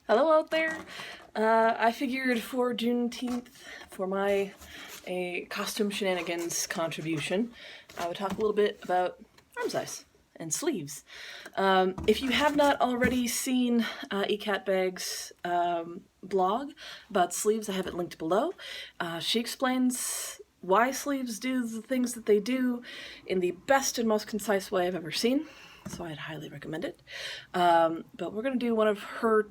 Hello out there. I figured for Juneteenth, for my costume shenanigans contribution, I would talk a little bit about arm size and sleeves. If you have not already seen eCatBag's blog about sleeves, I have it linked below. She explains why sleeves do the things that they do in the best and most concise way I've ever seen. So I'd highly recommend it. But we're going to do one of her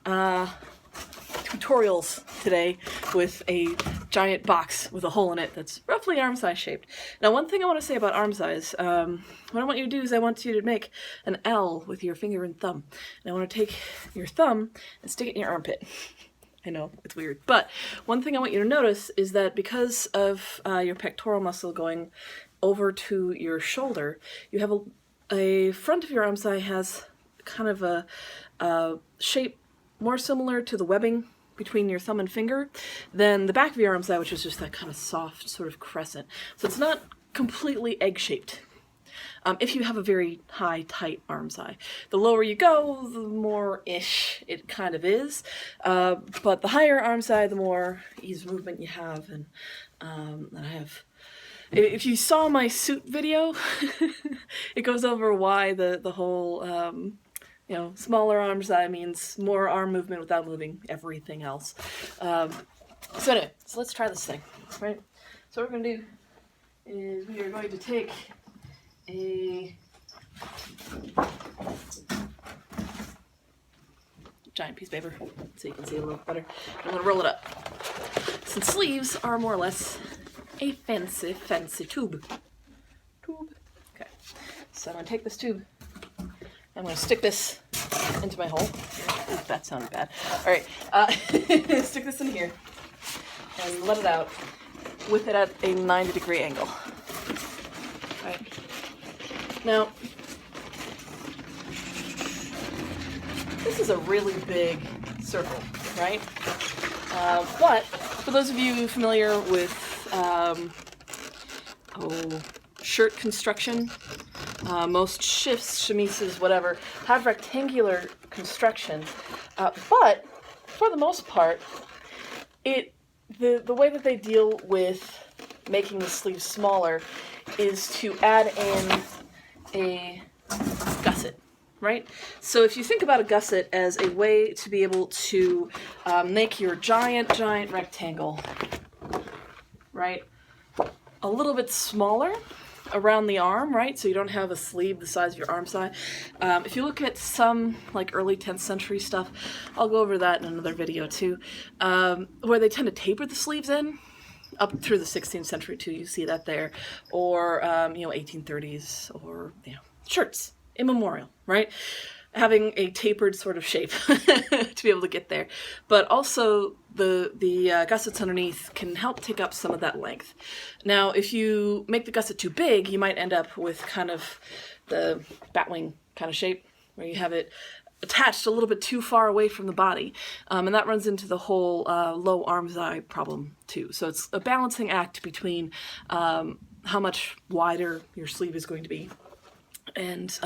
tutorials today with a giant box with a hole in it that's roughly arm size shaped. Now, one thing I want to say about arm size, what I want you to do is I want you to make an L with your finger and thumb. And I want to take your thumb and stick it in your armpit. I know, it's weird. But one thing I want you to notice is that because of your pectoral muscle going over to your shoulder, you have a front of your arm side has kind of a shape more similar to the webbing between your thumb and finger than the back of your arm side, which is just that kind of soft sort of crescent. So it's not completely egg-shaped. If you have a very high, tight arm side. The lower you go, the more-ish it kind of is. But the higher arm side, the more ease of movement you have. And I have... If you saw my suit video, it goes over why the whole, smaller arm side means more arm movement without moving everything else. So anyway, so let's try this thing, right? So what we're going to do is we are going to take a giant piece of paper so you can see a little better. I'm going to roll it up. Since sleeves are more or less a fancy tube. Okay, so I'm going to take this tube, I'm going to stick this into my hole. Ooh, that sounded bad. Alright, stick this in here and let it out with it at a 90-degree angle. Alright, now this is a really big circle, right? But for those of you familiar with shirt construction, most shifts, chemises, whatever, have rectangular construction, but for the most part, the way that they deal with making the sleeve smaller is to add in a gusset. Right? So if you think about a gusset as a way to be able to make your giant rectangle, right, a little bit smaller around the arm, right, so you don't have a sleeve the size of your arm side. If you look at some like early 10th century stuff, I'll go over that in another video too, where they tend to taper the sleeves in, up through the 16th century too, you see that there, or 1830s, or shirts. Immemorial, right? Having a tapered sort of shape to be able to get there. But also the gussets underneath can help take up some of that length. Now, if you make the gusset too big, you might end up with kind of the batwing kind of shape, where you have it attached a little bit too far away from the body. And that runs into the whole low arm size problem too. So it's a balancing act between how much wider your sleeve is going to be and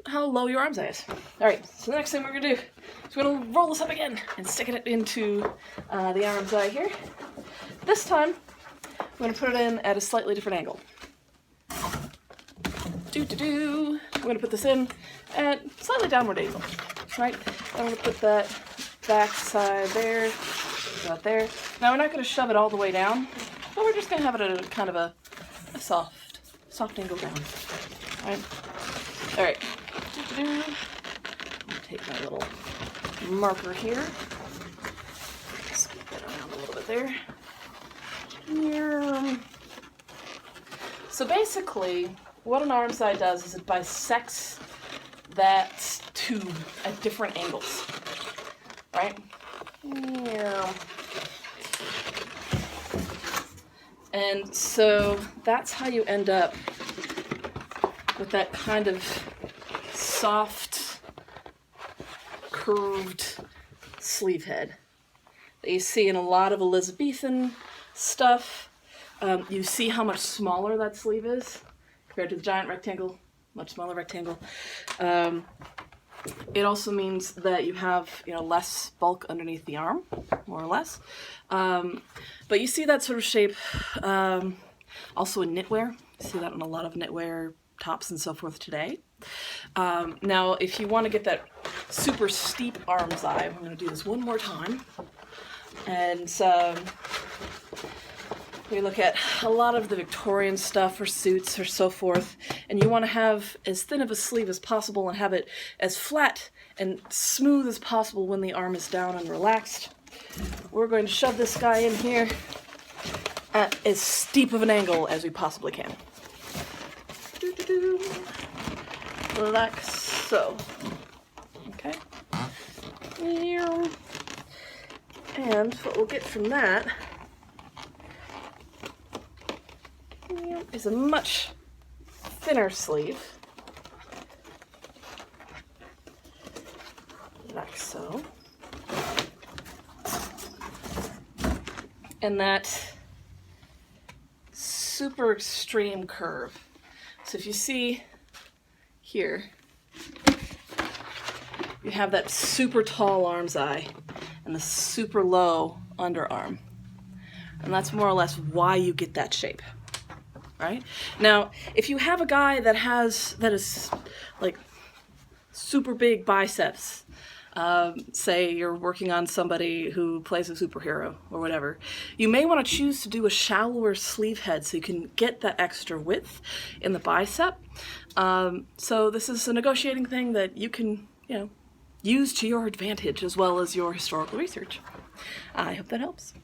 how low your arm size is. Alright, so the next thing we're going to do is we're going to roll this up again and stick it into the arm side here. This time, I'm going to put it in at a slightly different angle. We're going to put this in at slightly downward angle, right? I'm going to put that back side there, about there. Now we're not going to shove it all the way down, but we're just going to have it at a kind of a soft angle down. Alright. Take my little marker here. Scoot that around a little bit there. So basically, what an arm side does is it bisects that tube at different angles. Right? And so that's how you end up with that kind of soft, curved sleeve head that you see in a lot of Elizabethan stuff. You see how much smaller that sleeve is compared to the giant rectangle, much smaller rectangle. It also means that you have, less bulk underneath the arm, more or less. But you see that sort of shape also in knitwear. You see that in a lot of knitwear tops and so forth today. Now, if you want to get that super steep arm's eye, I'm going to do this one more time. And we look at a lot of the Victorian stuff or suits or so forth, and you want to have as thin of a sleeve as possible and have it as flat and smooth as possible when the arm is down and relaxed. We're going to shove this guy in here at as steep of an angle as we possibly can. Like so. Okay. And what we'll get from that is a much thinner sleeve, like so, and that super extreme curve. So if you see here, you have that super tall arm's eye and the super low underarm, and that's more or less why you get that shape. Right? Now, if you have a guy that is like super big biceps, say you're working on somebody who plays a superhero or whatever, you may want to choose to do a shallower sleeve head so you can get that extra width in the bicep. So this is a negotiating thing that you can, use to your advantage as well as your historical research. I hope that helps.